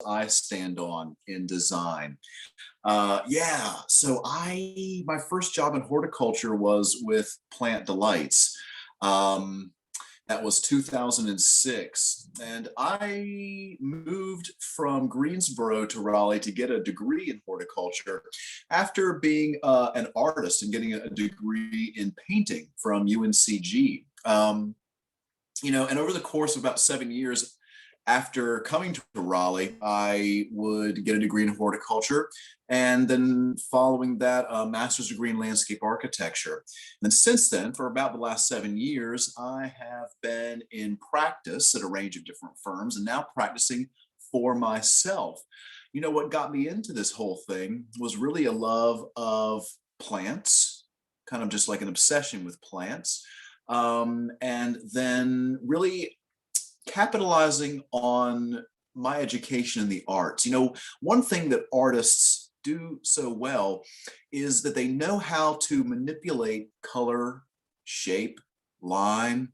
I stand on in design. Yeah, so my first job in horticulture was with Plant Delights. Um, that was 2006. And I moved from Greensboro to Raleigh to get a degree in horticulture after being an artist and getting a degree in painting from UNCG. And over the course of about 7 years, after coming to Raleigh, I would get a degree in horticulture, and then following that, a master's degree in landscape architecture. And then since then, for about the last 7 years, I have been in practice at a range of different firms and now practicing for myself. What got me into this whole thing was really a love of plants, kind of just like an obsession with plants. And then really capitalizing on my education in the arts. One thing that artists do so well is that they know how to manipulate color, shape, line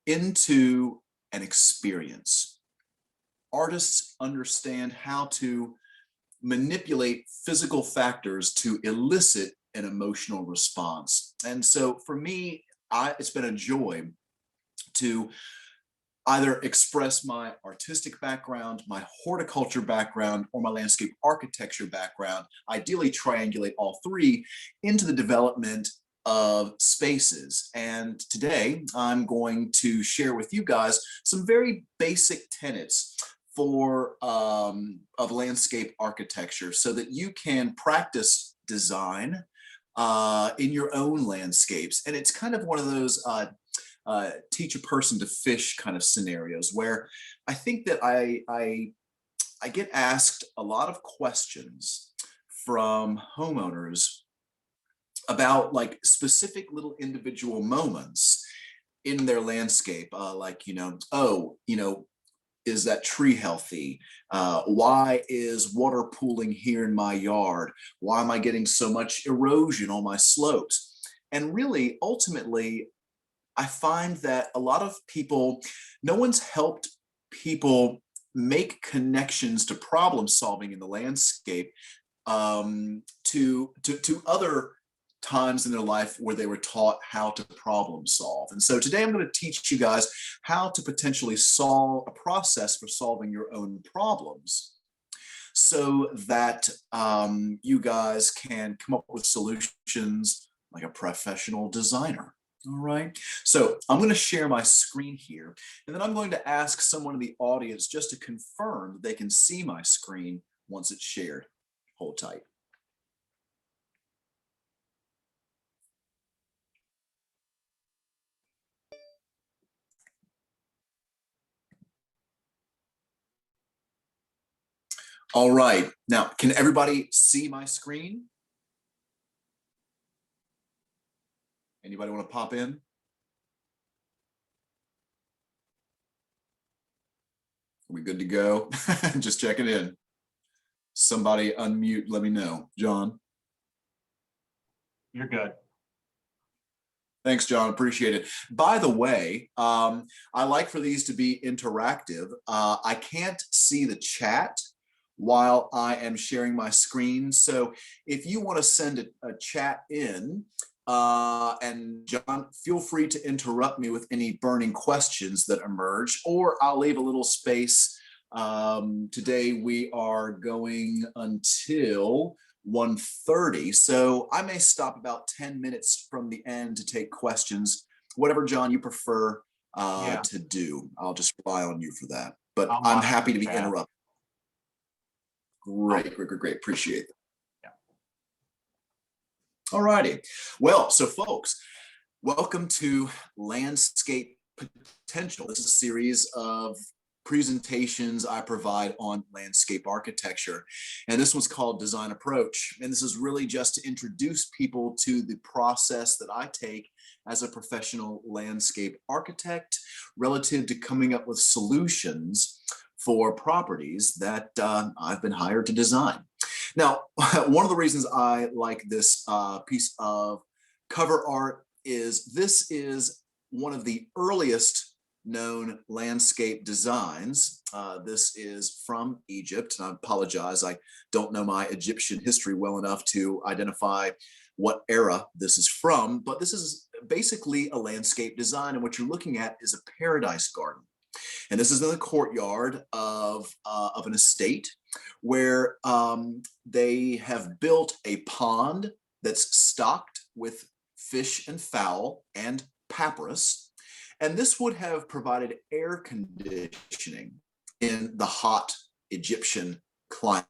into an experience. Artists understand how to manipulate physical factors to elicit an emotional response. And so for me, it's been a joy to either express my artistic background, my horticulture background, or my landscape architecture background, ideally triangulate all three into the development of spaces. And today I'm going to share with you guys some very basic tenets of landscape architecture so that you can practice design in your own landscapes. And it's kind of one of those teach a person to fish kind of scenarios where I think that I get asked a lot of questions from homeowners about like specific little individual moments in their landscape, is that tree healthy? Why is water pooling here in my yard? Why am I getting so much erosion on my slopes? And really, ultimately, I find that a lot of people, no one's helped people make connections to problem solving in the landscape to other times in their life where they were taught how to problem solve. And so today I'm going to teach you guys how to potentially solve a process for solving your own problems so that you guys can come up with solutions like a professional designer. All right, so I'm going to share my screen here, and then I'm going to ask someone in the audience just to confirm that they can see my screen once it's shared. Hold tight. All right, now, can everybody see my screen? Anybody want to pop in? Are we good to go? Just checking in. Somebody unmute, let me know. John? You're good. Thanks, John. Appreciate it. By the way, I like for these to be interactive. I can't see the chat while I am sharing my screen. So if you want to send a chat in, and John, feel free to interrupt me with any burning questions that emerge, or I'll leave a little space. Today we are going until 1:30, so I may stop about 10 minutes from the end to take questions, whatever, John, you prefer to do. I'll just rely on you for that, but I'm happy to be interrupted. Great. Appreciate that. All righty. Well, so folks, welcome to Landscape Potential. This is a series of presentations I provide on landscape architecture. And this one's called Design Approach. And this is really just to introduce people to the process that I take as a professional landscape architect relative to coming up with solutions for properties that I've been hired to design. Now, one of the reasons I like this piece of cover art is this is one of the earliest known landscape designs. This is from Egypt, and I apologize, I don't know my Egyptian history well enough to identify what era this is from, but this is basically a landscape design, and what you're looking at is a paradise garden. And this is in the courtyard of an estate where they have built a pond that's stocked with fish and fowl and papyrus. And this would have provided air conditioning in the hot Egyptian climate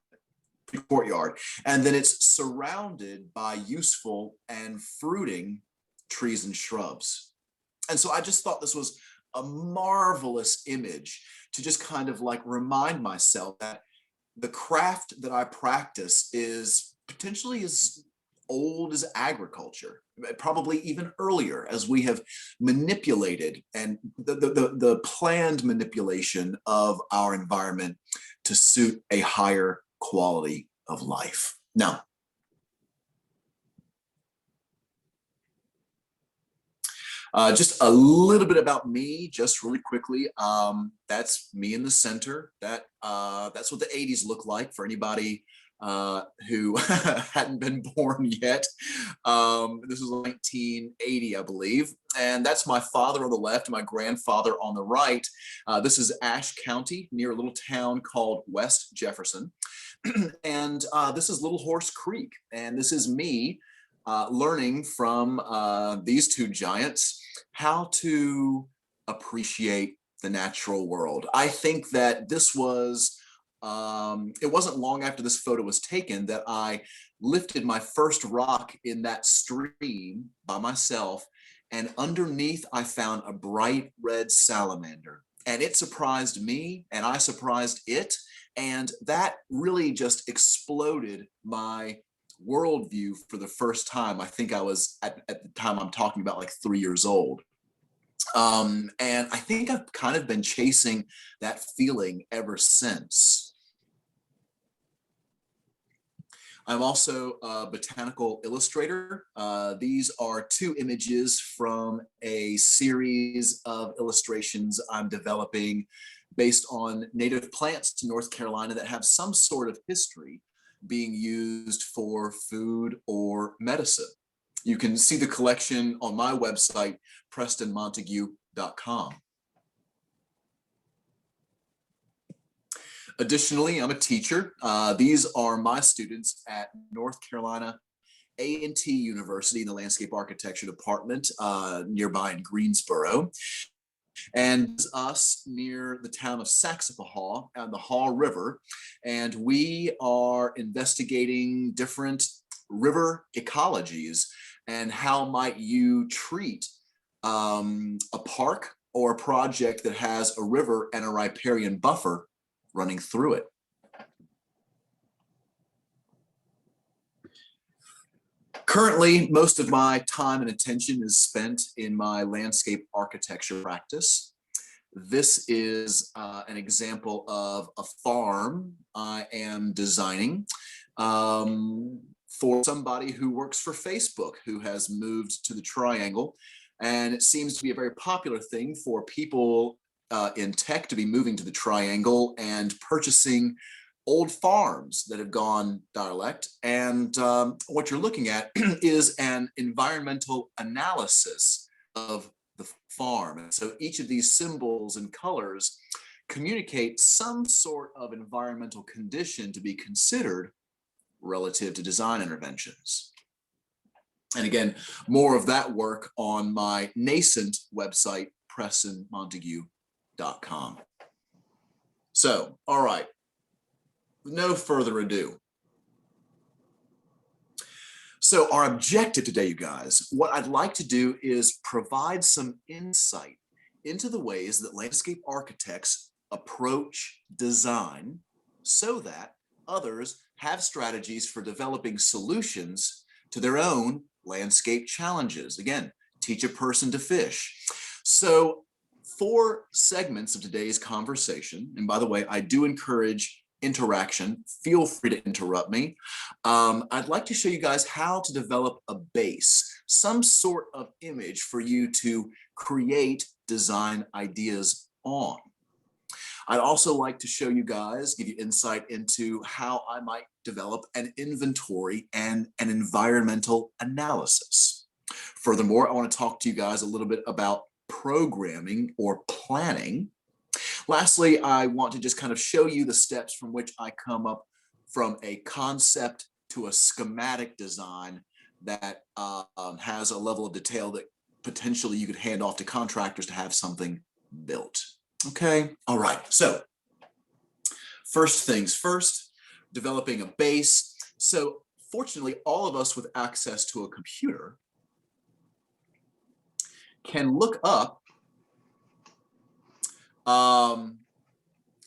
courtyard. And then it's surrounded by useful and fruiting trees and shrubs. And so I just thought this was a marvelous image to just kind of like remind myself that the craft that I practice is potentially as old as agriculture, probably even earlier, as we have manipulated and the planned manipulation of our environment to suit a higher quality of life. Now, just a little bit about me, just really quickly. That's me in the center. That's what the 80s look like for anybody who hadn't been born yet. This was 1980, I believe. And that's my father on the left and my grandfather on the right. This is Ashe County, near a little town called West Jefferson. And this is Little Horse Creek. And this is me learning from these two giants how to appreciate the natural world. I think that this was, it wasn't long after this photo was taken that I lifted my first rock in that stream by myself, and underneath I found a bright red salamander. And it surprised me, and I surprised it, and that really just exploded my worldview for the first time. I think I was at the time I'm talking about like 3 years old. And I think I've kind of been chasing that feeling ever since. I'm also a botanical illustrator. These are two images from a series of illustrations I'm developing based on native plants to North Carolina that have some sort of history being used for food or medicine. You can see the collection on my website, PrestonMontague.com. Additionally, I'm a teacher. These are my students at North Carolina A&T University in the Landscape Architecture Department nearby in Greensboro. And us near the town of Saxapahaw on the Haw River. And we are investigating different river ecologies and how might you treat a park or a project that has a river and a riparian buffer running through it. Currently, most of my time and attention is spent in my landscape architecture practice. This is an example of a farm I am designing for somebody who works for Facebook, who has moved to the Triangle. And it seems to be a very popular thing for people in tech to be moving to the Triangle and purchasing old farms that have gone derelict. And what you're looking at is an environmental analysis of the farm. And so each of these symbols and colors communicate some sort of environmental condition to be considered relative to design interventions. And again, more of that work on my nascent website, PrestonMontague.com. So, all right. No further ado. So our objective today, you guys, what I'd like to do is provide some insight into the ways that landscape architects approach design so that others have strategies for developing solutions to their own landscape challenges. Again, teach a person to fish. So 4 segments of today's conversation, and by the way, I do encourage interaction. Feel free to interrupt me. I'd like to show you guys how to develop a base, some sort of image for you to create design ideas on. I'd also like to show you guys, give you insight into how I might develop an inventory and an environmental analysis. Furthermore, I want to talk to you guys a little bit about programming or planning. Lastly, I want to just kind of show you the steps from which I come up from a concept to a schematic design that has a level of detail that potentially you could hand off to contractors to have something built. Okay, all right, so first things first, developing a base. So fortunately, all of us with access to a computer can look up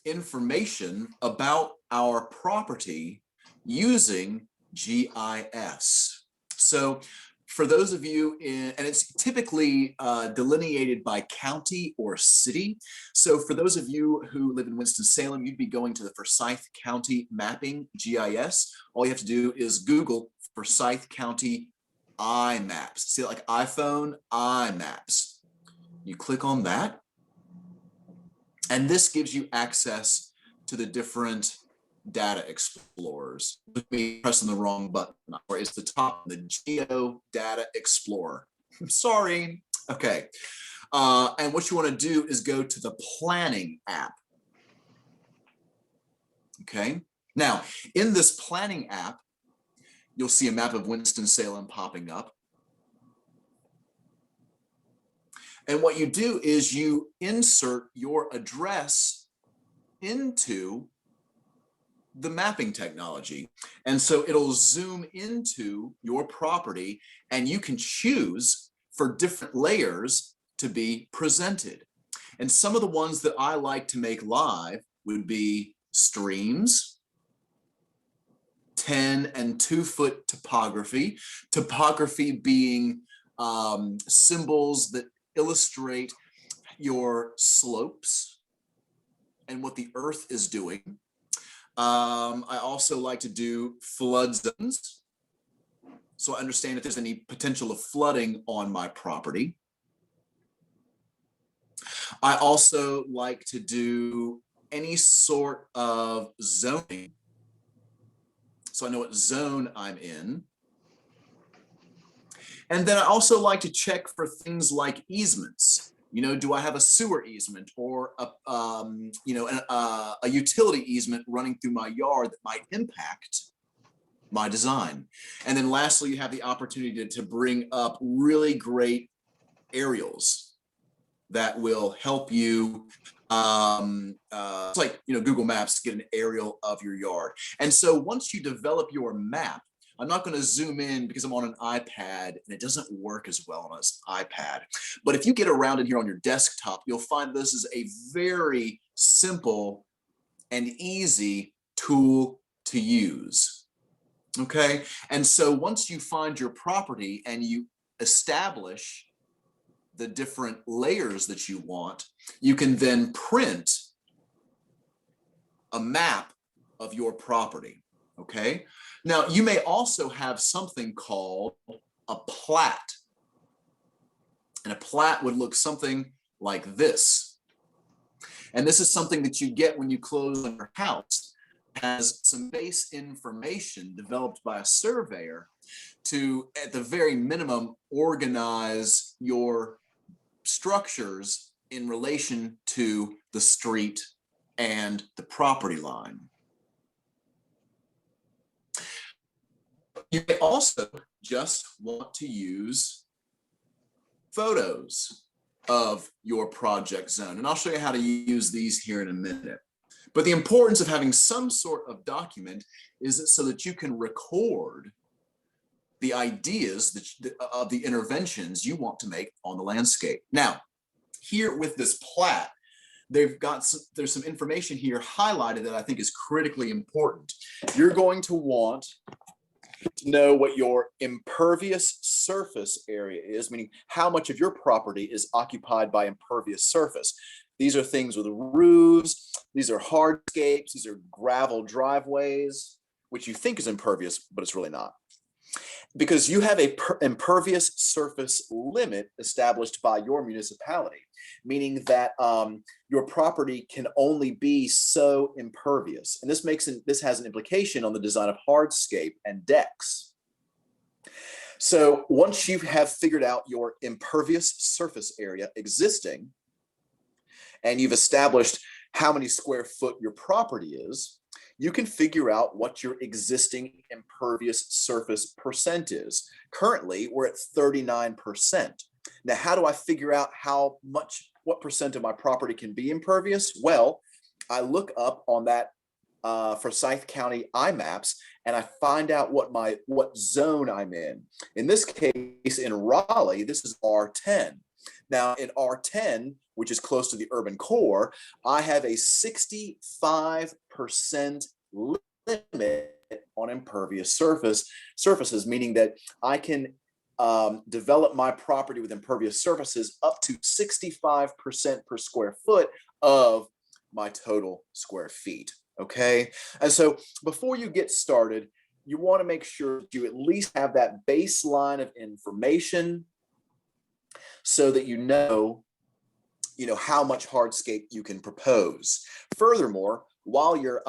information about our property using GIS. So for those of you and it's typically delineated by county or city. So for those of you who live in Winston-Salem, you'd be going to the Forsyth County Mapping GIS. All you have to do is Google Forsyth County iMaps. See, like iPhone, iMaps. You click on that, and this gives you access to the different data explorers. Me pressing the wrong button, or it's the top, the Geo Data Explorer. I'm sorry. Okay. And what you want to do is go to the Planning app. Okay. Now, in this Planning app, you'll see a map of Winston-Salem popping up. And what you do is you insert your address into the mapping technology. And so it'll zoom into your property, and you can choose for different layers to be presented. And some of the ones that I like to make live would be streams, 10 and 2 foot topography, topography being symbols that illustrate your slopes and what the earth is doing. I also like to do flood zones, so I understand if there's any potential of flooding on my property. I also like to do any sort of zoning, so I know what zone I'm in. And then I also like to check for things like easements. You know, do I have a sewer easement or a utility easement running through my yard that might impact my design? And then lastly, you have the opportunity to bring up really great aerials that will help you, it's like, you know, Google Maps, get an aerial of your yard. And so once you develop your map, I'm not going to zoom in because I'm on an iPad and it doesn't work as well on an iPad. But if you get around in here on your desktop, you'll find this is a very simple and easy tool to use. Okay. And so once you find your property and you establish the different layers that you want, you can then print a map of your property. Okay. Now, you may also have something called a plat. And a plat would look something like this. And this is something that you get when you close on your house. It has some base information developed by a surveyor to, at the very minimum, organize your structures in relation to the street and the property line. You may also just want to use photos of your project zone. And I'll show you how to use these here in a minute. But the importance of having some sort of document is so that you can record the ideas of the interventions you want to make on the landscape. Now, here with this plat, there's some information here highlighted that I think is critically important. You're going to want to know what your impervious surface area is, meaning how much of your property is occupied by impervious surface. These are things with roofs, these are hardscapes, these are gravel driveways, which you think is impervious, but it's really not. because you have a impervious surface limit established by your municipality, meaning that your property can only be so impervious. And this has an implication on the design of hardscape and decks. So once you have figured out your impervious surface area existing, and you've established how many square foot your property is, you can figure out what your existing impervious surface percent is. Currently, we're at 39%. Now, how do I figure out what percent of my property can be impervious? Well, I look up on that Forsyth County iMaps, and I find out what zone I'm in. In this case, in Raleigh, this is R10. Now, in R10, which is close to the urban core, I have a 65% limit on impervious surfaces, meaning that I can develop my property with impervious surfaces up to 65% per square foot of my total square feet. Okay, and so before you get started, you want to make sure you at least have that baseline of information so that you know how much hardscape you can propose. Furthermore, while you're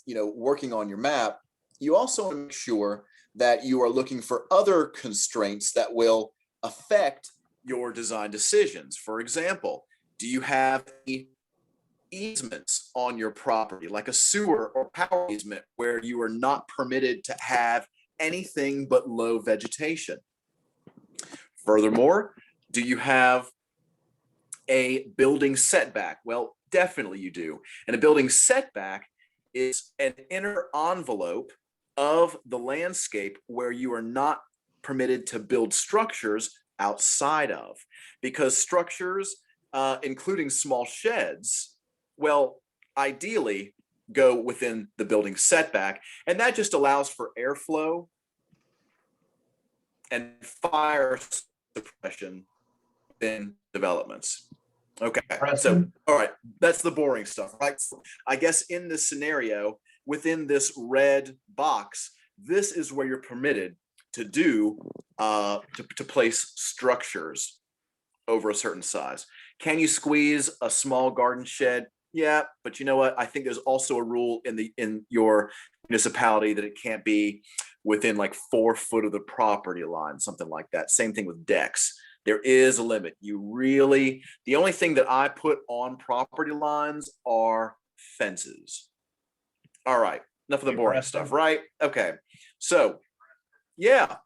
working on your map, you also want to make sure that you are looking for other constraints that will affect your design decisions. For example, do you have easements on your property, like a sewer or power easement, where you are not permitted to have anything but low vegetation? Furthermore, do you have a building setback? Well, definitely you do. And a building setback is an inner envelope of the landscape where you are not permitted to build structures outside of, because structures, including small sheds, well, ideally go within the building setback, and that just allows for airflow and fire suppression in developments. Okay, so all right, that's the boring stuff, right? So I guess in this scenario, within this red box, this is where you're permitted to do to place structures over a certain size. Can you squeeze a small garden shed? Yeah, but you know what? I think there's also a rule in your municipality that it can't be within like 4 foot of the property line, something like that. Same thing with decks. There is a limit. The only thing that I put on property lines are fences. All right, enough of the boring stuff, right? Okay, so yeah.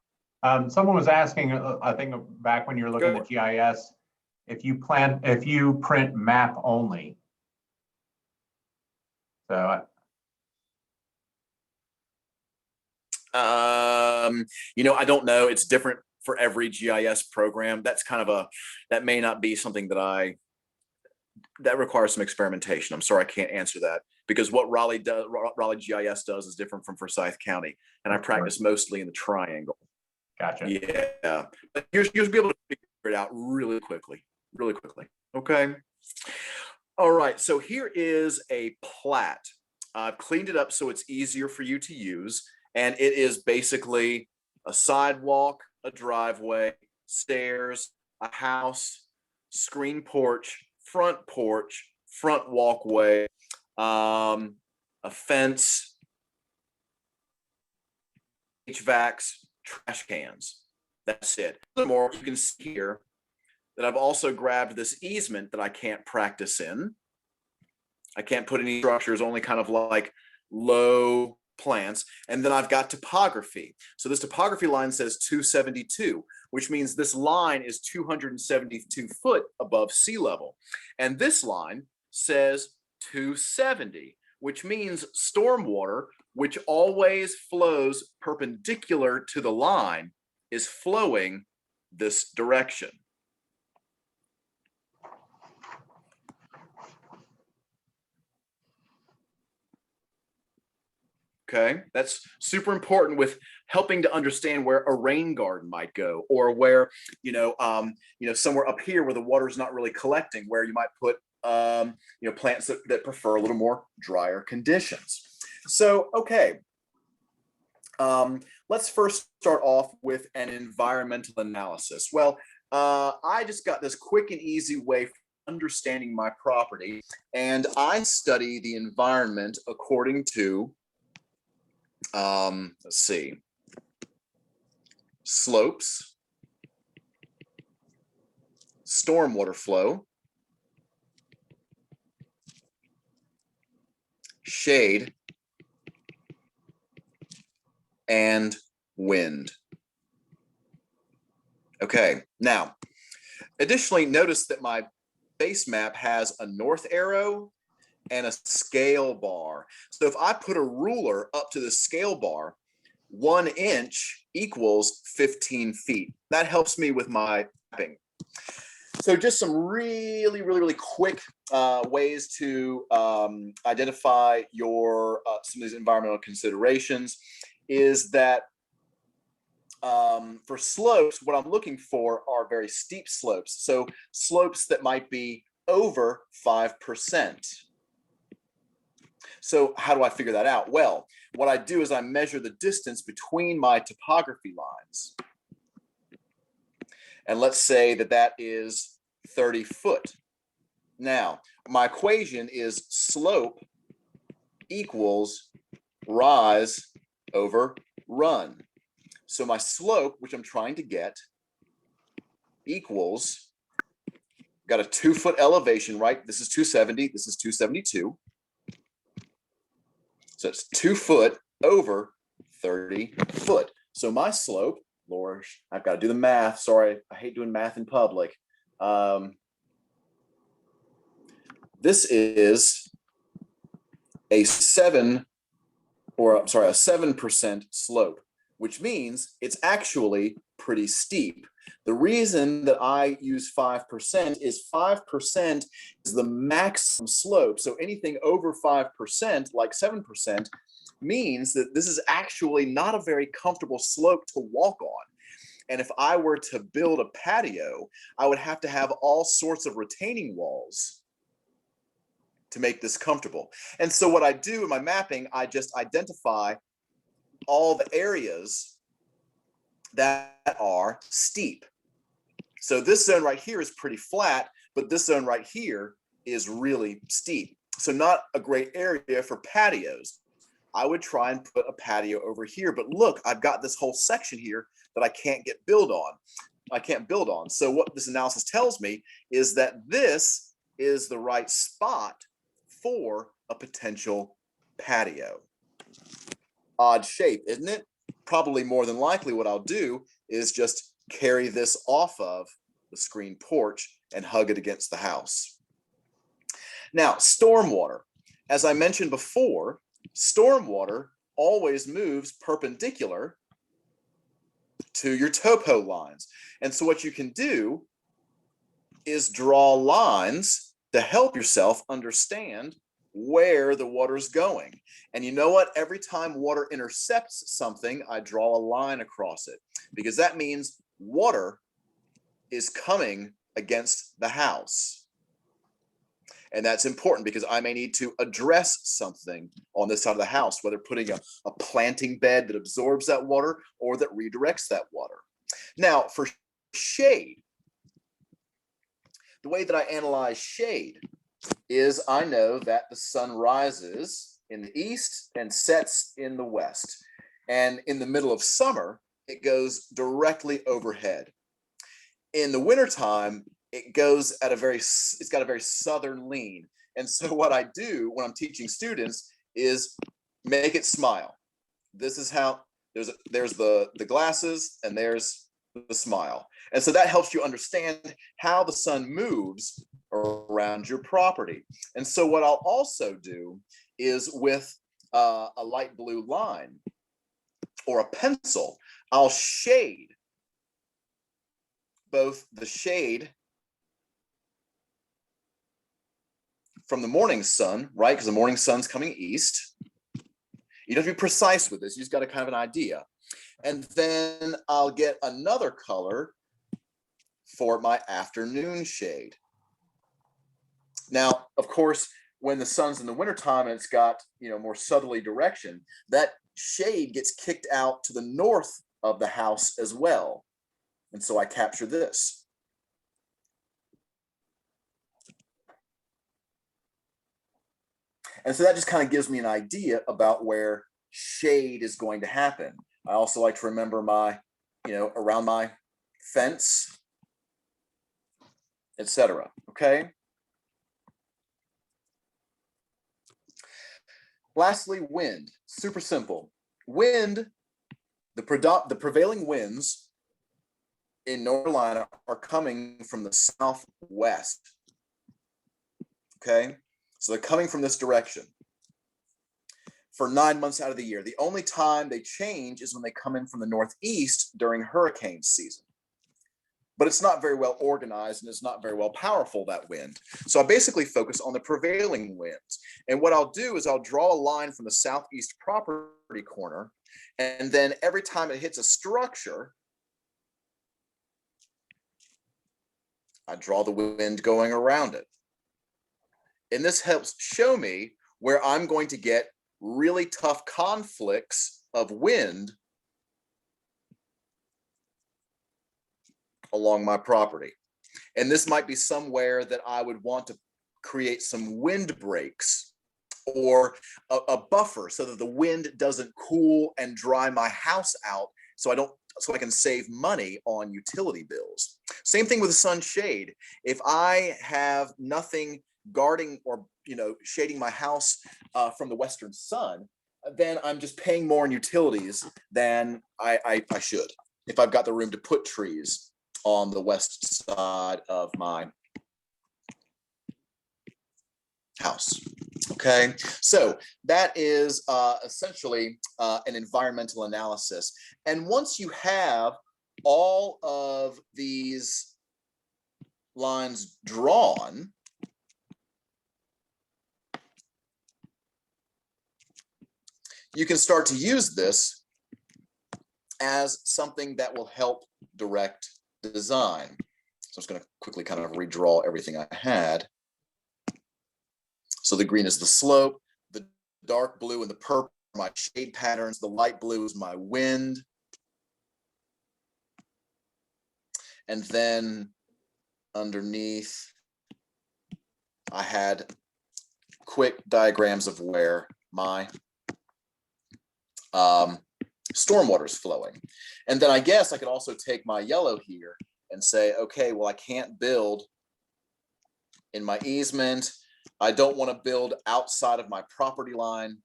Someone was asking, I think back when you were looking at GIS, if you print map only. So I don't know. It's different for every GIS program. That's that may not be something that requires some experimentation. I'm sorry, I can't answer that, because what Raleigh GIS does is different from Forsyth County, and I practice mostly in the triangle. Gotcha. Yeah, but you'll be able to figure it out really quickly. Okay. All right, so here is a plat. I've cleaned it up so it's easier for you to use, and it is basically a sidewalk, a driveway, stairs, a house, screen porch, front walkway, a fence, HVACs, trash cans. That's it. Furthermore, you can see here that I've also grabbed this easement that I can't practice in. I can't put any structures, only kind of like low plants. And then I've got topography. So this topography line says 272, which means this line is 272 foot above sea level. And this line says 270, which means stormwater, which always flows perpendicular to the line, is flowing this direction. Okay, that's super important with helping to understand where a rain garden might go, or where, somewhere up here where the water is not really collecting, where you might put, plants that prefer a little more drier conditions. So, okay, Let's first start off with an environmental analysis. Well, I just got this quick and easy way for understanding my property, and I study the environment according to, let's see, slopes, stormwater flow, shade, and wind. Okay, now, additionally, notice that my base map has a north arrow and a scale bar. So if I put a ruler up to the scale bar, 1 inch equals 15 feet. That helps me with my mapping. So just some really quick ways to identify your some of these environmental considerations is that for slopes, what I'm looking for are very steep slopes. So slopes that might be over 5%. So how do I figure that out? Well, what I do is I measure the distance between my topography lines. And let's say that that is 30 foot. Now, my equation is slope equals rise over run. So my slope, which I'm trying to get, equals, got a 2 foot elevation, right? This is 270, this is 272. So it's 2 foot over 30 foot. So my slope, Lord, I've got to do the math. Sorry, I hate doing math in public. This is a 7% slope, which means it's actually pretty steep. The reason that I use 5% is 5% is the maximum slope. So anything over 5%, like 7%, means that this is actually not a very comfortable slope to walk on. And if I were to build a patio, I would have to have all sorts of retaining walls to make this comfortable. And so what I do in my mapping, I just identify all the areas that are steep. So this zone right here is pretty flat, but this zone right here is really steep. So not a great area for patios. I would try and put a patio over here, but look, I've got this whole section here that I can't build on. So what this analysis tells me is that this is the right spot for a potential patio. Odd shape, isn't it? Probably more than likely what I'll do is just carry this off of the screen porch and hug it against the house. Now, stormwater. As I mentioned before, stormwater always moves perpendicular to your topo lines. And so what you can do is draw lines to help yourself understand where the water's going. And you know what? Every time water intercepts something, I draw a line across it, because that means water is coming against the house. And that's important because I may need to address something on this side of the house, whether putting a planting bed that absorbs that water or that redirects that water. Now, for shade, the way that I analyze shade is I know that the sun rises in the east and sets in the west. And in the middle of summer, it goes directly overhead. In the wintertime, it goes at it's got a very southern lean. And so what I do when I'm teaching students is make it smile. This is how there's the glasses and there's the smile. And so that helps you understand how the sun moves around your property. And so what I'll also do is with a light blue line or a pencil, I'll shade both the shade from the morning sun, right? Because the morning sun's coming east. You don't have to be precise with this. You just got a kind of an idea. And then I'll get another color for my afternoon shade. Now, of course, when the sun's in the wintertime and it's got, more southerly direction, that shade gets kicked out to the north of the house as well. And so I capture this. And so that just kind of gives me an idea about where shade is going to happen. I also like to remember my, around my fence, etc. Okay. Lastly, wind. Super simple. Wind, the prevailing winds in North Carolina are coming from the southwest. Okay. So they're coming from this direction for 9 months out of the year. The only time they change is when they come in from the northeast during hurricane season. But it's not very well organized and it's not very well powerful, that wind. So I basically focus on the prevailing winds. And what I'll do is I'll draw a line from the southeast property corner, and then every time it hits a structure, I draw the wind going around it. And this helps show me where I'm going to get really tough conflicts of wind along my property. And this might be somewhere that I would want to create some wind breaks or a buffer so that the wind doesn't cool and dry my house out, so I can save money on utility bills. Same thing with the sun shade. If I have nothing guarding or shading my house from the western sun, then I'm just paying more in utilities than I should if I've got the room to put trees on the west side of my house. Okay, so that is essentially an environmental analysis. And once you have all of these lines drawn, you can start to use this as something that will help direct design. So I'm just going to quickly kind of redraw everything I had. So the green is the slope, the dark blue and the purple are my shade patterns, the light blue is my wind. And then underneath, I had quick diagrams of where my stormwater is flowing. And then I guess I could also take my yellow here and say, okay, well, I can't build in my easement. I don't want to build outside of my property line,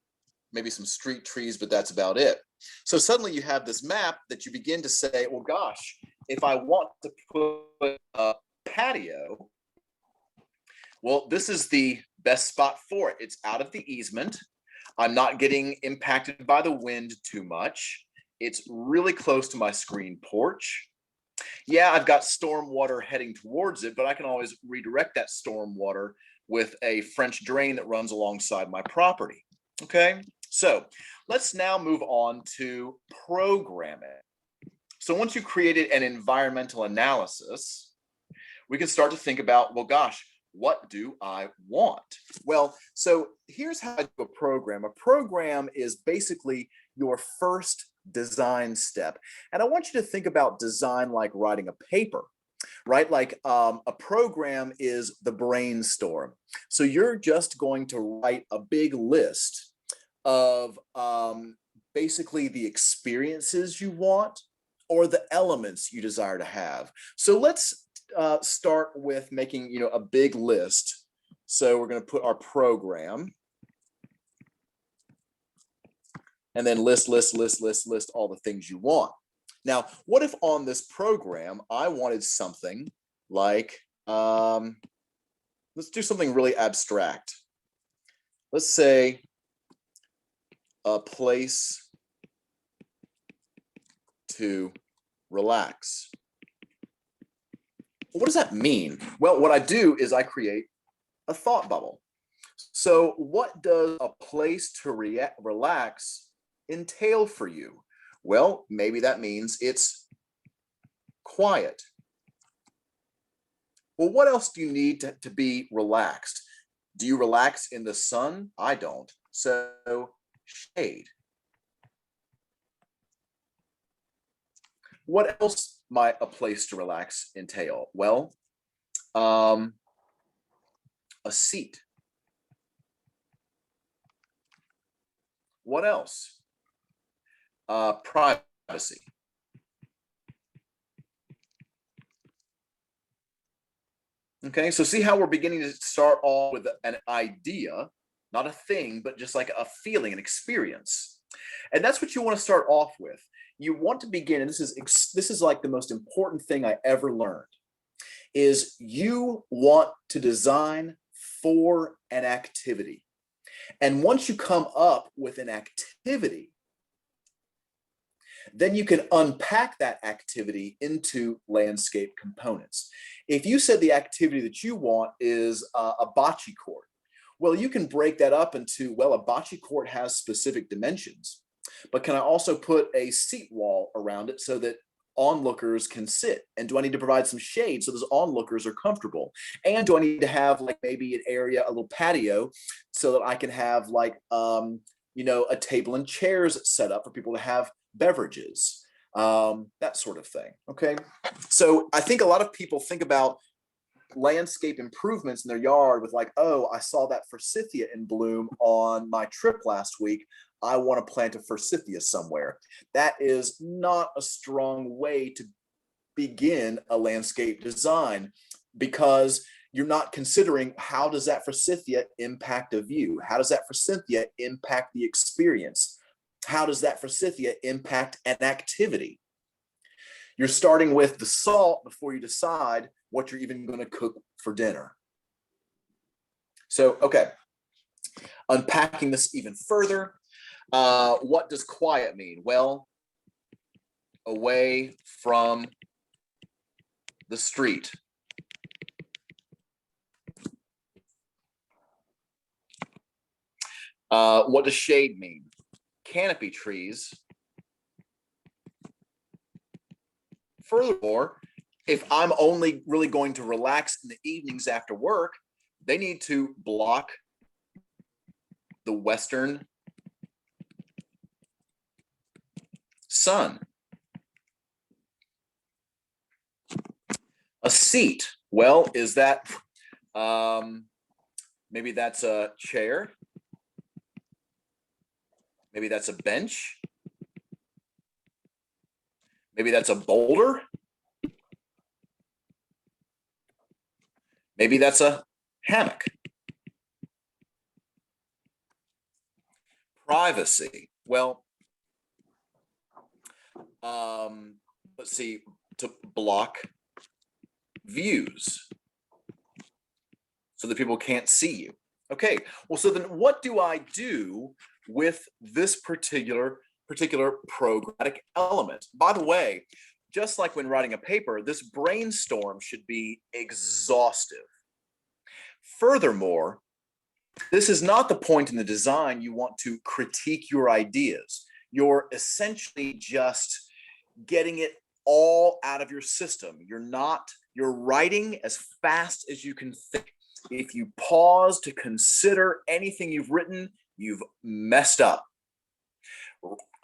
maybe some street trees, but that's about it. So suddenly you have this map that you begin to say, well, gosh, if I want to put a patio, well, this is the best spot for it. It's out of the easement. I'm not getting impacted by the wind too much. It's really close to my screen porch. Yeah, I've got storm water heading towards it, but I can always redirect that storm water with a French drain that runs alongside my property. Okay, so let's now move on to programming. So once you've created an environmental analysis, we can start to think about, well, gosh, what do I want? Well, so here's how I do a program. A program is basically your first design step. And I want you to think about design like writing a paper, right? Like a program is the brainstorm. So you're just going to write a big list of basically the experiences you want or the elements you desire to have. So let's start with making, a big list. So we're going to put our program and then list all the things you want. Now, what if on this program, I wanted something like, let's do something really abstract. Let's say a place to relax. What does that mean? Well, what I do is I create a thought bubble. So what does a place to relax entail for you? Well, maybe that means it's quiet. Well, what else do you need to be relaxed? Do you relax in the sun? I don't. So shade. What else might a place to relax entail? Well, a seat. What else? Privacy. Okay, so see how we're beginning to start off with an idea, not a thing, but just like a feeling, an experience. And that's what you want to start off with. You want to begin, and this is like the most important thing I ever learned, is you want to design for an activity. And once you come up with an activity, then you can unpack that activity into landscape components. If you said the activity that you want is a bocce court, well, you can break that up into, well, a bocce court has specific dimensions, but can I also put a seat wall around it so that onlookers can sit? And do I need to provide some shade so those onlookers are comfortable? And do I need to have like maybe an area, a little patio, so that I can have like, a table and chairs set up for people to have beverages, that sort of thing. Okay. So I think a lot of people think about landscape improvements in their yard with like, oh, I saw that forsythia in bloom on my trip last week. I want to plant a forsythia somewhere. That is not a strong way to begin a landscape design, because you're not considering how does that forsythia impact a view? How does that forsythia impact the experience? How does that forsythia impact an activity? You're starting with the salt before you decide what you're even going to cook for dinner. So, okay, unpacking this even further, what does quiet mean? Well, away from the street. What does shade mean? Canopy trees. Furthermore, if I'm only really going to relax in the evenings after work, they need to block the western sun. A seat, well, is that maybe that's a chair? Maybe that's a bench. Maybe that's a boulder. Maybe that's a hammock. Privacy. Well, let's see, to block views so that people can't see you. Okay, well, so then what do I do with this particular programmatic element? By the way, just like when writing a paper, this brainstorm should be exhaustive. Furthermore, this is not the point in the design you want to critique your ideas. You're essentially just getting it all out of your system. You're writing as fast as you can think. If you pause to consider anything you've written, you've messed up.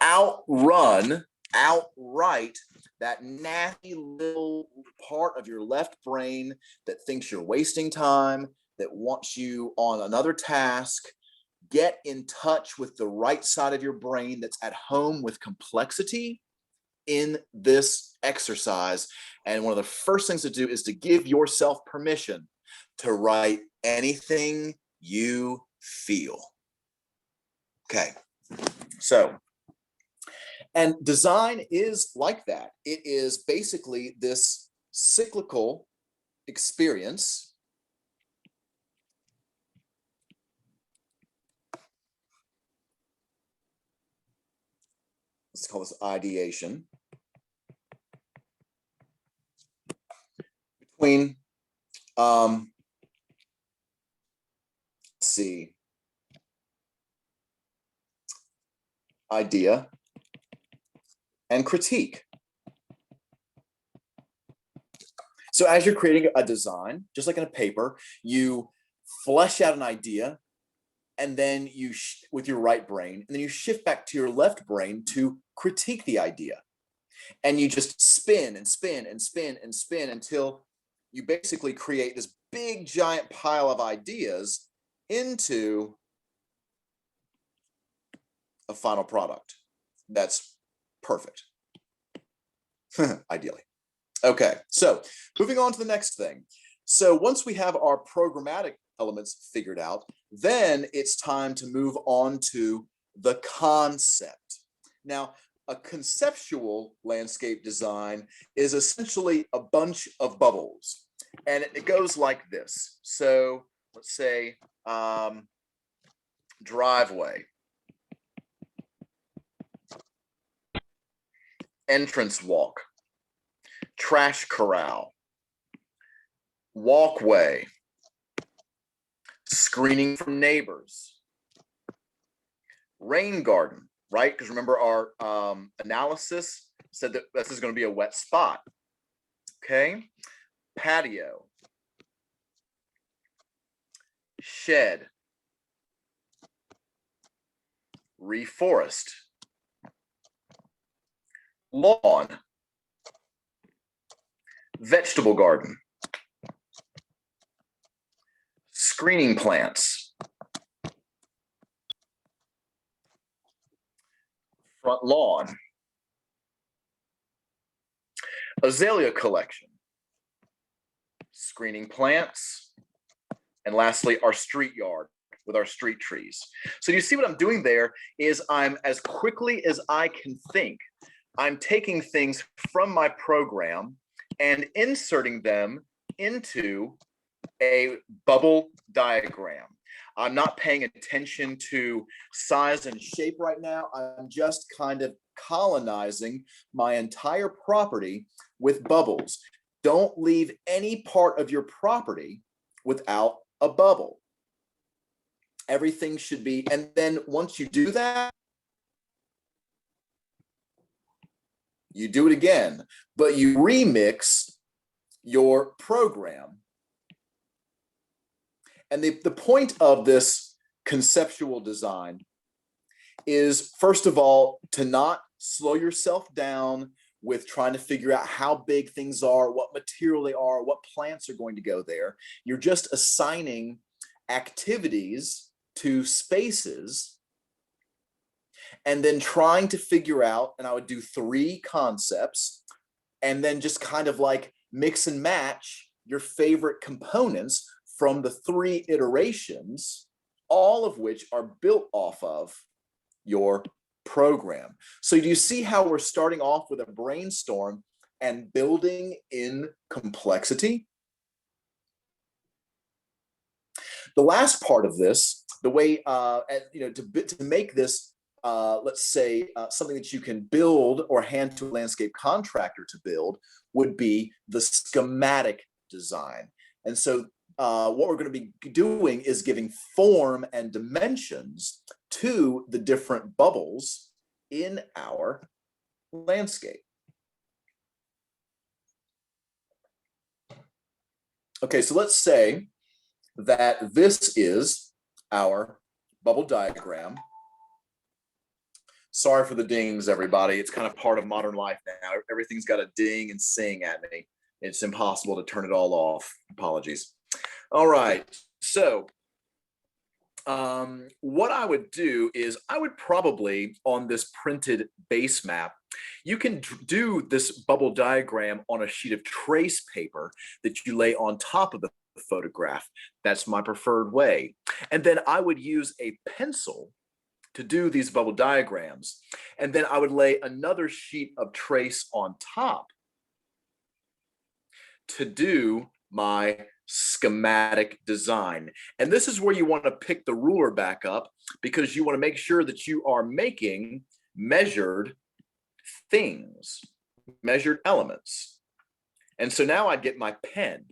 Outrun, outright that nasty little part of your left brain that thinks you're wasting time, that wants you on another task. Get in touch with the right side of your brain that's at home with complexity in this exercise. And one of the first things to do is to give yourself permission to write anything you feel. Okay, so, and design is like that. It is basically this cyclical experience let's call this ideation between let's see, idea and critique. So as you're creating a design, just like in a paper, you flesh out an idea, and then you, with your right brain, and then you shift back to your left brain to critique the idea. And you just spin and spin and spin and spin until you basically create this big giant pile of ideas into a final product that's perfect. Ideally. Okay, so moving on to the next thing. So once we have our programmatic elements figured out, then it's time to move on to the concept. Now, a conceptual landscape design is essentially a bunch of bubbles, and it goes like this. So let's say driveway, entrance walk, trash corral, walkway, screening from neighbors, rain garden, right? Because remember our analysis said that this is going to be a wet spot. Okay, patio, shed, reforest, lawn, vegetable garden, screening plants, front lawn, azalea collection, screening plants, and lastly, our street yard with our street trees. So you see what I'm doing there is I'm, as quickly as I can think, I'm taking things from my program and inserting them into a bubble diagram. I'm not paying attention to size and shape right now. I'm just kind of colonizing my entire property with bubbles. Don't leave any part of your property without a bubble. Everything should be, and then once you do that, you do it again, but you remix your program. And the point of this conceptual design is, first of all, to not slow yourself down with trying to figure out how big things are, what material they are, what plants are going to go there. You're just assigning activities to spaces and then trying to figure out, and I would do 3 concepts, and then just kind of like mix and match your favorite components from the 3 iterations, all of which are built off of your program. So do you see how we're starting off with a brainstorm and building in complexity? The last part of this, the way to make this, let's say something that you can build or hand to a landscape contractor to build, would be the schematic design. And so what we're going to be doing is giving form and dimensions to the different bubbles in our landscape. Okay, so let's say that this is our bubble diagram. Sorry for the dings, everybody. It's kind of part of modern life now. Everything's got a ding and sing at me. It's impossible to turn it all off. Apologies. All right, so what I would do is I would probably, on this printed base map, you can do this bubble diagram on a sheet of trace paper that you lay on top of the photograph. That's my preferred way. And then I would use a pencil to do these bubble diagrams. And then I would lay another sheet of trace on top to do my schematic design. And this is where you want to pick the ruler back up, because you want to make sure that you are making measured things, measured elements. And so now I'd get my pen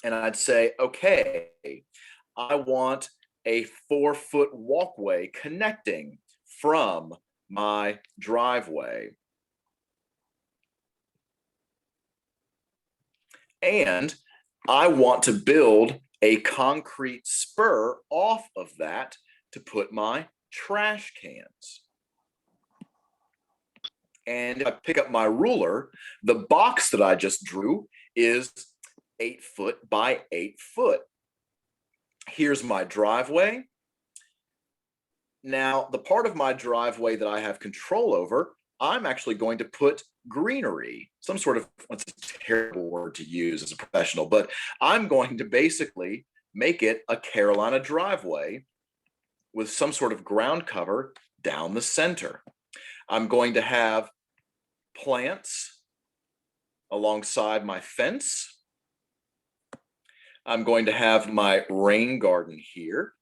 and I'd say, okay, I want a 4-foot walkway connecting from my driveway. And I want to build a concrete spur off of that to put my trash cans. And if I pick up my ruler, the box that I just drew is 8 foot by 8 foot. Here's my driveway. Now, the part of my driveway that I have control over, I'm actually going to put greenery, some sort of, what's a terrible word to use as a professional, but I'm going to basically make it a Carolina driveway with some sort of ground cover down the center. I'm going to have plants alongside my fence. I'm going to have my rain garden here.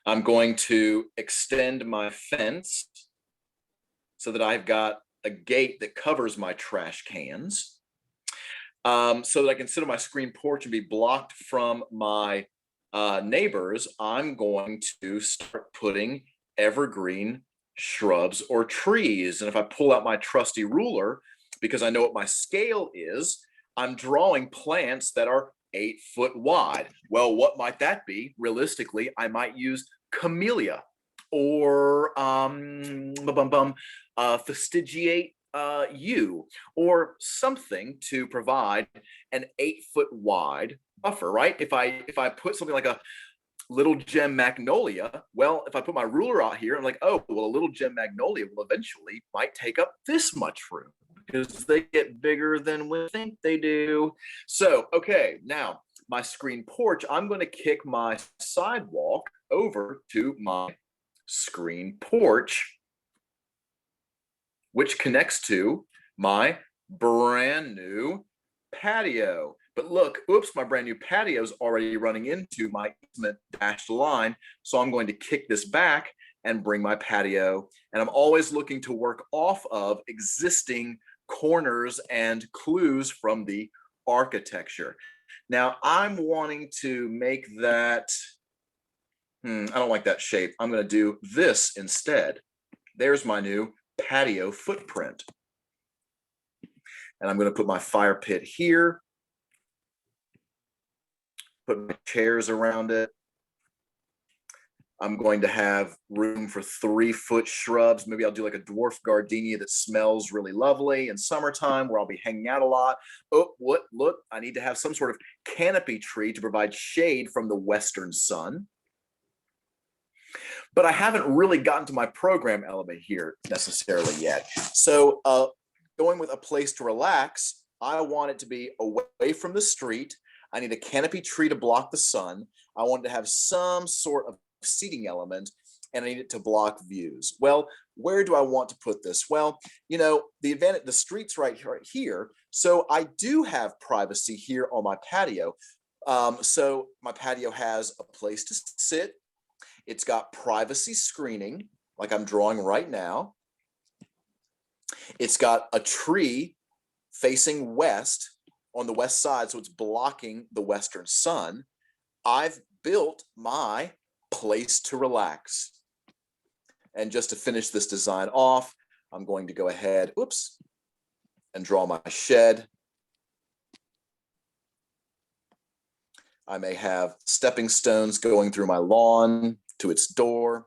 I'm going to extend my fence so that I've got a gate that covers my trash cans, so that I can sit on my screen porch and be blocked from my neighbors. I'm going to start putting evergreen shrubs or trees. And if I pull out my trusty ruler, because I know what my scale is, I'm drawing plants that are 8 foot wide. Well, what might that be? Realistically, I might use camellia or fastigiate yew or something to provide an 8 foot wide buffer, right? If I put something like a little gem magnolia, well, if I put my ruler out here, I'm like, oh, well, a little gem magnolia will eventually might take up this much room because they get bigger than we think they do. So, okay, now my screen porch, I'm going to kick my sidewalk over to my screen porch, which connects to my brand new patio. But look, oops, my brand new patio is already running into my easement dashed line. So I'm going to kick this back and bring my patio. And I'm always looking to work off of existing corners and clues from the architecture. Now I'm wanting to make that, I don't like that shape. I'm going to do this instead. There's my new patio footprint. And I'm going to put my fire pit here. Put my chairs around it. I'm going to have room for 3 foot shrubs. Maybe I'll do like a dwarf gardenia that smells really lovely in summertime where I'll be hanging out a lot. Oh, what? Look, I need to have some sort of canopy tree to provide shade from the western sun. But I haven't really gotten to my program element here necessarily yet. So going with a place to relax, I want it to be away from the street. I need a canopy tree to block the sun. I want to have some sort of seating element, and I need it to block views. Well, where do I want to put this? Well, you know, the street's right here. So I do have privacy here on my patio. So my patio has a place to sit. It's got privacy screening, like I'm drawing right now. It's got a tree facing west on the west side, so it's blocking the western sun. I've built my place to relax. And just to finish this design off, I'm going to go ahead, and draw my shed. I may have stepping stones going through my lawn to its door.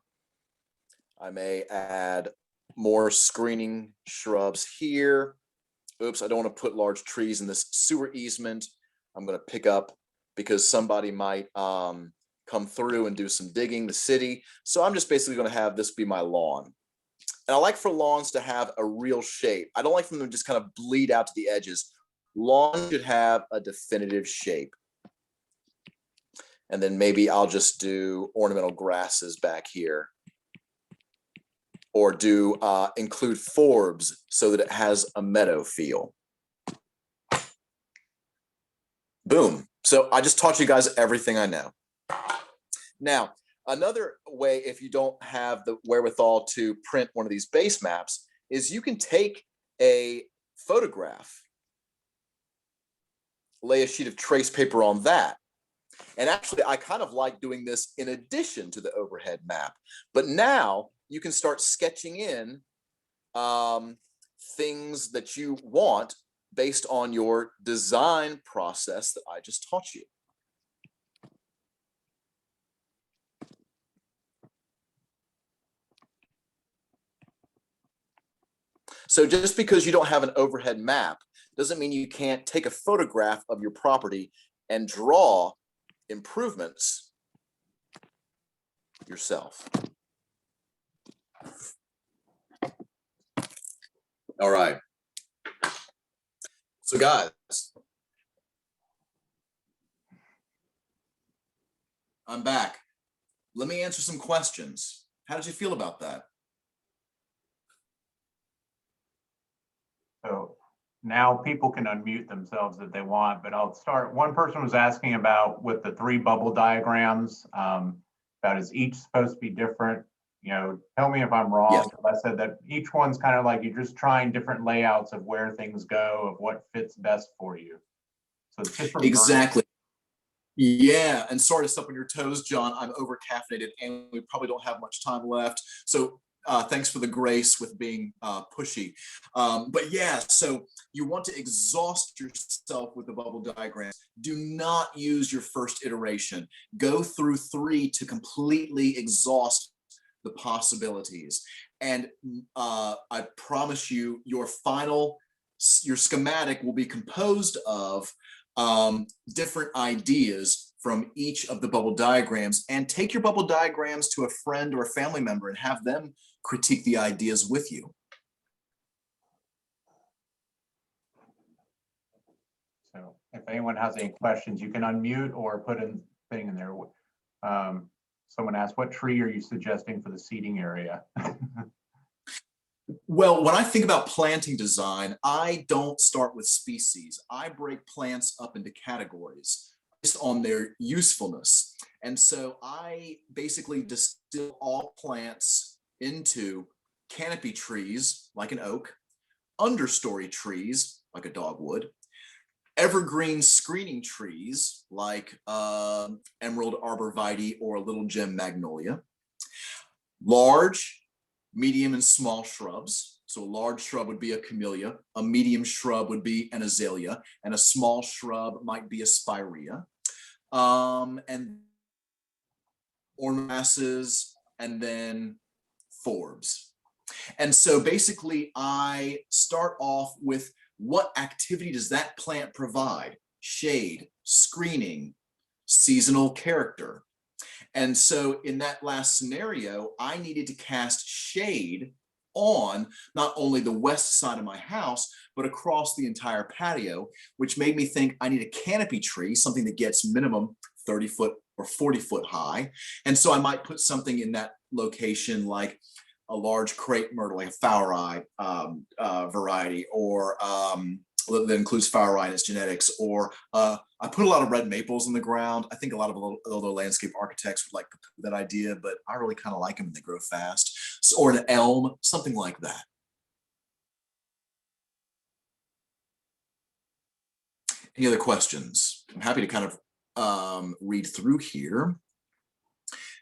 I may add more screening shrubs here. I don't want to put large trees in this sewer easement. I'm going to pick up because somebody might come through and do some digging, the city. So I'm just basically going to have this be my lawn. And I like for lawns to have a real shape. I don't like for them to just kind of bleed out to the edges. Lawns should have a definitive shape. And then maybe I'll just do ornamental grasses back here. Or do include forbs so that it has a meadow feel. Boom. So I just taught you guys everything I know. Now, another way, if you don't have the wherewithal to print one of these base maps, is you can take a photograph, lay a sheet of trace paper on that. And actually, I kind of like doing this in addition to the overhead map. But now you can start sketching in things that you want based on your design process that I just taught you. So just because you don't have an overhead map doesn't mean you can't take a photograph of your property and draw improvements yourself. All right. So guys, I'm back. Let me answer some questions. How did you feel about that? So now people can unmute themselves if they want, but I'll start. One person was asking about with the 3 bubble diagrams, about is each supposed to be different? You know, tell me if I'm wrong. Yes. I said that each one's kind of like you're just trying different layouts of where things go, of what fits best for you. So it's just exactly. Yeah, and sorry to step on your toes, John. I'm over caffeinated and we probably don't have much time left. So thanks for the grace with being pushy. But yeah, so you want to exhaust yourself with the bubble diagram. Do not use your first iteration. Go through 3 to completely exhaust the possibilities. And I promise you, your schematic will be composed of different ideas from each of the bubble diagrams, and take your bubble diagrams to a friend or a family member and have them critique the ideas with you. So if anyone has any questions, you can unmute or put a thing in there. Someone asked, what tree are you suggesting for the seating area? Well, when I think about planting design, I don't start with species. I break plants up into categories based on their usefulness. And so I basically distill all plants into canopy trees, like an oak, understory trees, like a dogwood, evergreen screening trees, like emerald arborvitae or little gem magnolia, large, medium, and small shrubs. So a large shrub would be a camellia, a medium shrub would be an azalea, and a small shrub might be a spirea. And ornament masses, and then forbs. And so basically I start off with what activity does that plant provide? Shade, screening, seasonal character. And so in that last scenario, I needed to cast shade on not only the west side of my house, but across the entire patio, which made me think I need a canopy tree, something that gets minimum 30 foot or 40 foot high. And so I might put something in that location like a large crepe myrtle, like a Fowleri variety, or that includes Fowleri in its genetics, or I put a lot of red maples in the ground. I think a lot of other landscape architects would like that idea, but I really kind of like them and they grow fast. So, or an elm, something like that. Any other questions? I'm happy to kind of read through here.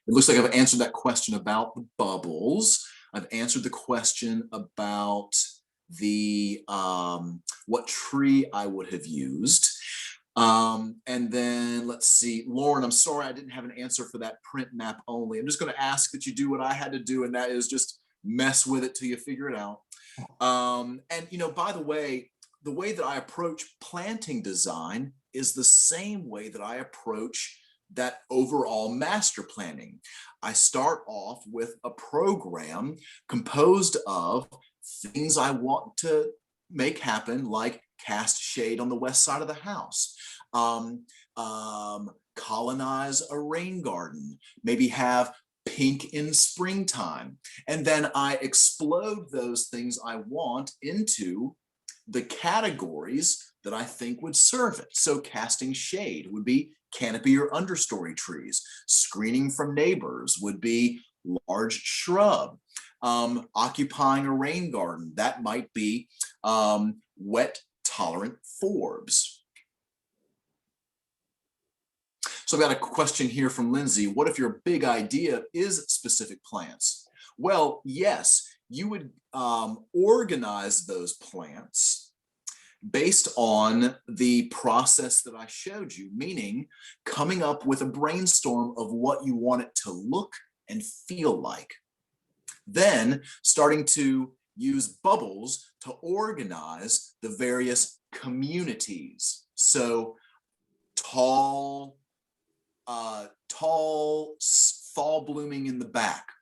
It looks like I've answered that question about the bubbles. I've answered the question about the what tree I would have used. And then let's see, Lauren, I'm sorry I didn't have an answer for that print map only. I'm just going to ask that you do what I had to do, and that is just mess with it till you figure it out. And you know, by the way that I approach planting design is the same way that I approach that overall master planning. I start off with a program composed of things I want to make happen, like cast shade on the west side of the house, colonize a rain garden, maybe have pink in springtime. And then I explode those things I want into the categories that I think would serve it. So casting shade would be canopy or understory trees. Screening from neighbors would be large shrub. Occupying a rain garden, that might be wet tolerant forbs. So I've got a question here from Lindsay. What if your big idea is specific plants? Well, yes, you would organize those plants based on the process that I showed you, meaning coming up with a brainstorm of what you want it to look and feel like. Then starting to use bubbles to organize the various communities. So tall, fall blooming in the back.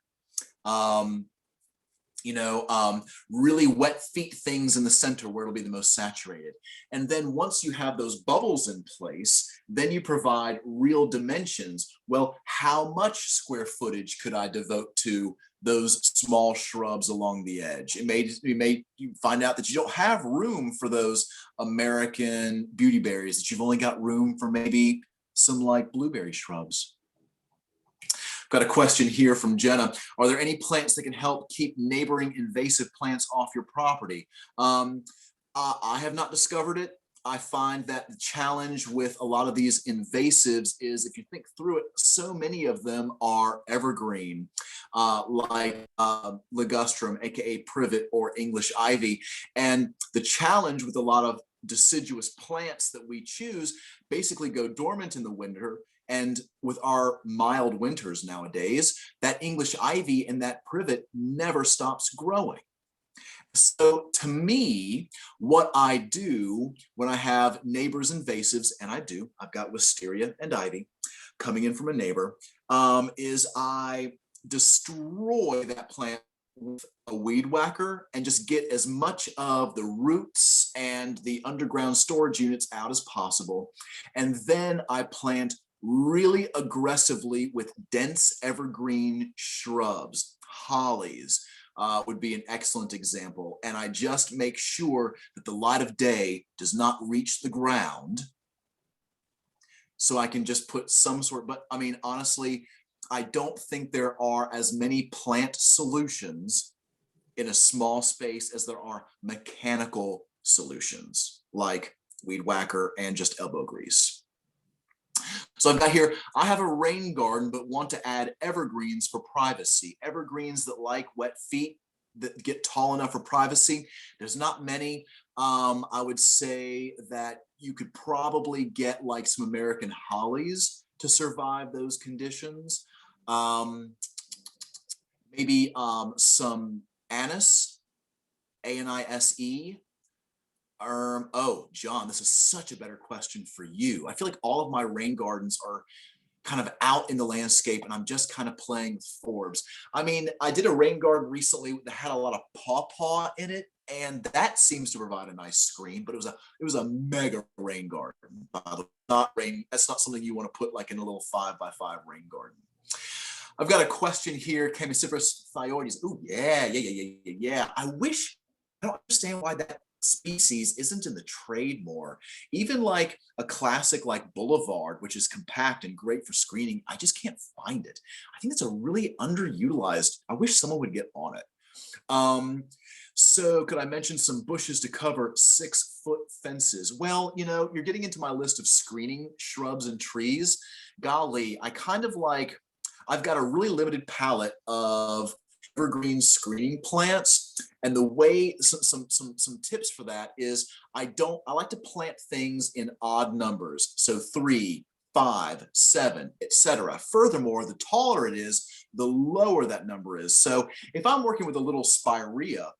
Really wet feet things in the center where it'll be the most saturated. And then once you have those bubbles in place, then you provide real dimensions. Well, how much square footage could I devote to those small shrubs along the edge? You find out that you don't have room for those American beauty berries, that you've only got room for maybe some like blueberry shrubs. Got a question here from Jenna. Are there any plants that can help keep neighboring invasive plants off your property? I have not discovered it. I find that the challenge with a lot of these invasives is, if you think through it, so many of them are evergreen, like ligustrum, aka privet, or English ivy. And the challenge with a lot of deciduous plants that we choose basically go dormant in the winter. And with our mild winters nowadays, that English ivy and that privet never stops growing. So to me, what I do when I have neighbors invasives, and I've got wisteria and ivy coming in from a neighbor, is I destroy that plant with a weed whacker and just get as much of the roots and the underground storage units out as possible. And then I plant really aggressively with dense evergreen shrubs. Hollies would be an excellent example. And I just make sure that the light of day does not reach the ground. So I can just put some sort, but I mean, honestly, I don't think there are as many plant solutions in a small space as there are mechanical solutions like weed whacker and just elbow grease. So I've got here, I have a rain garden, but want to add evergreens for privacy. Evergreens that like wet feet, that get tall enough for privacy. There's not many. I would say that you could probably get like some American hollies to survive those conditions. Maybe some anise, A-N-I-S-E. Oh, John, this is such a better question for you. I feel like all of my rain gardens are kind of out in the landscape and I'm just kind of playing with forbs. I mean, I did a rain garden recently that had a lot of pawpaw in it, and that seems to provide a nice screen, but it was a mega rain garden. Not rain, that's not something you want to put like in a little 5x5 rain garden. I've got a question here, Chemiciferous thioides. Oh, yeah. I don't understand why that species isn't in the trade more. Even like a classic like Boulevard, which is compact and great for screening, I just can't find it. I think it's a really underutilized. I wish someone would get on it. So could I mention some bushes to cover 6-foot fences? Well, you're getting into my list of screening shrubs and trees. Golly, I've got a really limited palette of evergreen screening plants. And the way, some tips for that is I like to plant things in odd numbers. So 3, 5, 7, etc. Furthermore, the taller it is, the lower that number is. So if I'm working with a little spirea,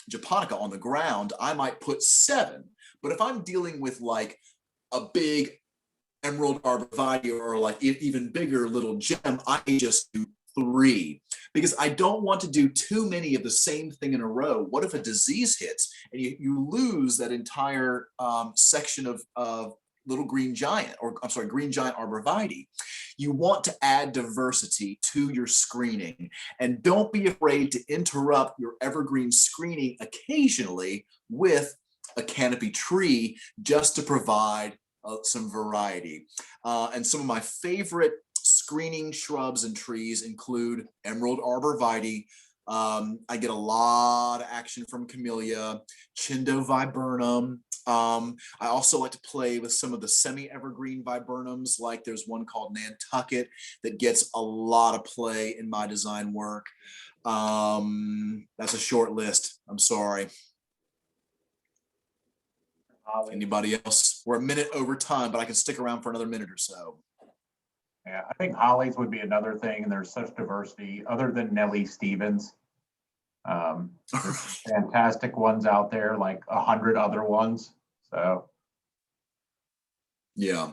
japonica on the ground, I might put 7. But if I'm dealing with like a big emerald arborvitae or like even bigger little gem, I just do 3, because I don't want to do too many of the same thing in a row. What if a disease hits and you lose that entire section of little green giant, green giant arborvitae? You want to add diversity to your screening, and don't be afraid to interrupt your evergreen screening occasionally with a canopy tree just to provide some variety. And some of my favorite screening shrubs and trees include emerald arborvitae. I get a lot of action from camellia, chindo viburnum. I also like to play with some of the semi-evergreen viburnums, like there's one called Nantucket that gets a lot of play in my design work. That's a short list. I'm sorry. Anybody else? We're a minute over time, but I can stick around for another minute or so. Yeah, I think hollies would be another thing, and there's such diversity other than Nellie Stevens. There's fantastic ones out there, like 100 other ones. So Yeah.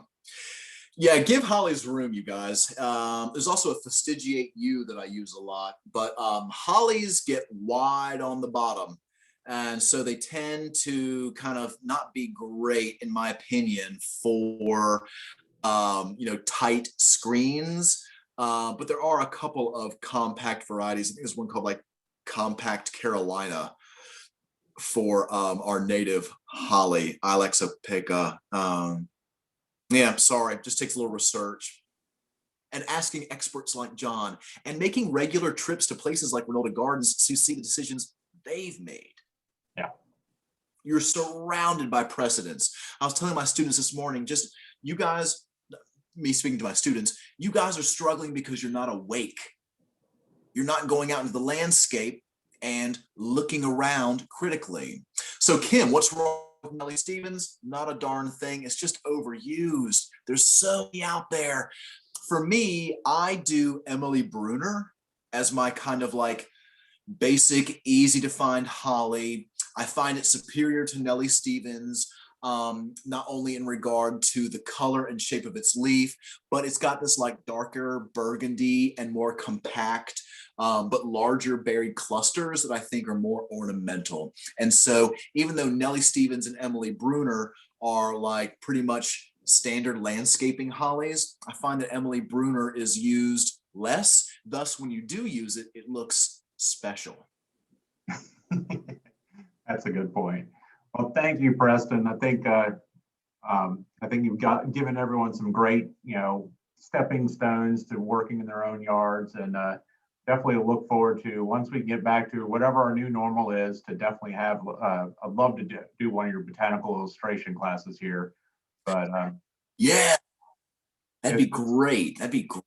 Yeah, give hollies room, you guys. There's also a fastigiate U that I use a lot, but hollies get wide on the bottom. And so they tend to kind of not be great, in my opinion, for tight screens. But there are a couple of compact varieties. I think there's one called like Compact Carolina for our native holly, Ilex opaca. Yeah, sorry, just takes a little research. And asking experts like John and making regular trips to places like Renota Gardens to see the decisions they've made. yeah, You're surrounded by precedents. I was telling my students this morning, just you guys, me speaking to my students, you guys are struggling because you're not awake. You're not going out into the landscape and looking around critically. So Kim, what's wrong with Nellie Stevens? Not a darn thing. It's just overused. There's so many out there. For me, I do Emily Bruner as my kind of like basic, easy to find holly. I find it superior to Nellie Stevens, not only in regard to the color and shape of its leaf, but it's got this like darker burgundy and more compact, but larger berry clusters that I think are more ornamental. And so even though Nellie Stevens and Emily Bruner are like pretty much standard landscaping hollies, I find that Emily Bruner is used less. Thus, when you do use it, it looks special. that's a good point. Well, thank you, Preston. I think you've given everyone some great, stepping stones to working in their own yards, and definitely look forward to, once we get back to whatever our new normal is, to definitely have. I'd love to do one of your botanical illustration classes here, but yeah, that'd be great. That'd be great.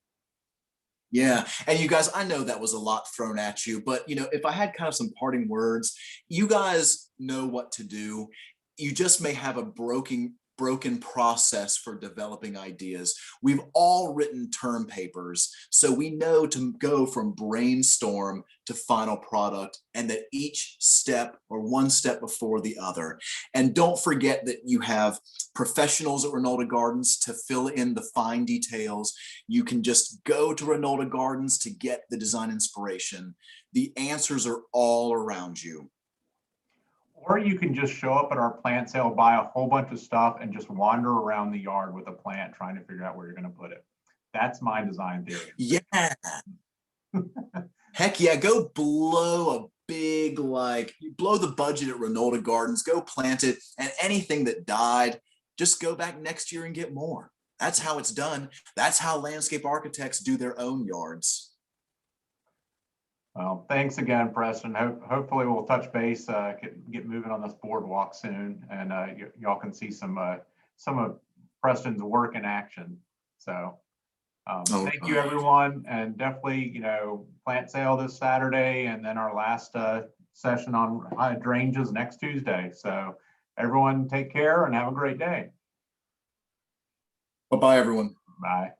Yeah. And you guys, I know that was a lot thrown at you, but if I had kind of some parting words, you guys know what to do. You just may have a broken process for developing ideas. We've all written term papers, so we know to go from brainstorm to final product, and that each step or one step before the other. And don't forget that you have professionals at Renota Gardens to fill in the fine details. You can just go to Renota Gardens to get the design inspiration. The answers are all around you. or you can just show up at our plant sale, buy a whole bunch of stuff, and just wander around the yard with a plant trying to figure out where you're going to put it. That's my design theory. Yeah. Heck yeah, go blow a big, blow the budget at Renota Gardens, go plant it, and anything that died, just go back next year and get more. That's how it's done. That's how landscape architects do their own yards. Well, thanks again, Preston. Hopefully we'll touch base, get moving on this boardwalk soon, and y'all can see some of Preston's work in action. So thank you, everyone, and definitely, plant sale this Saturday, and then our last session on hydrangeas next Tuesday. So everyone take care and have a great day. Bye-bye, everyone. Bye.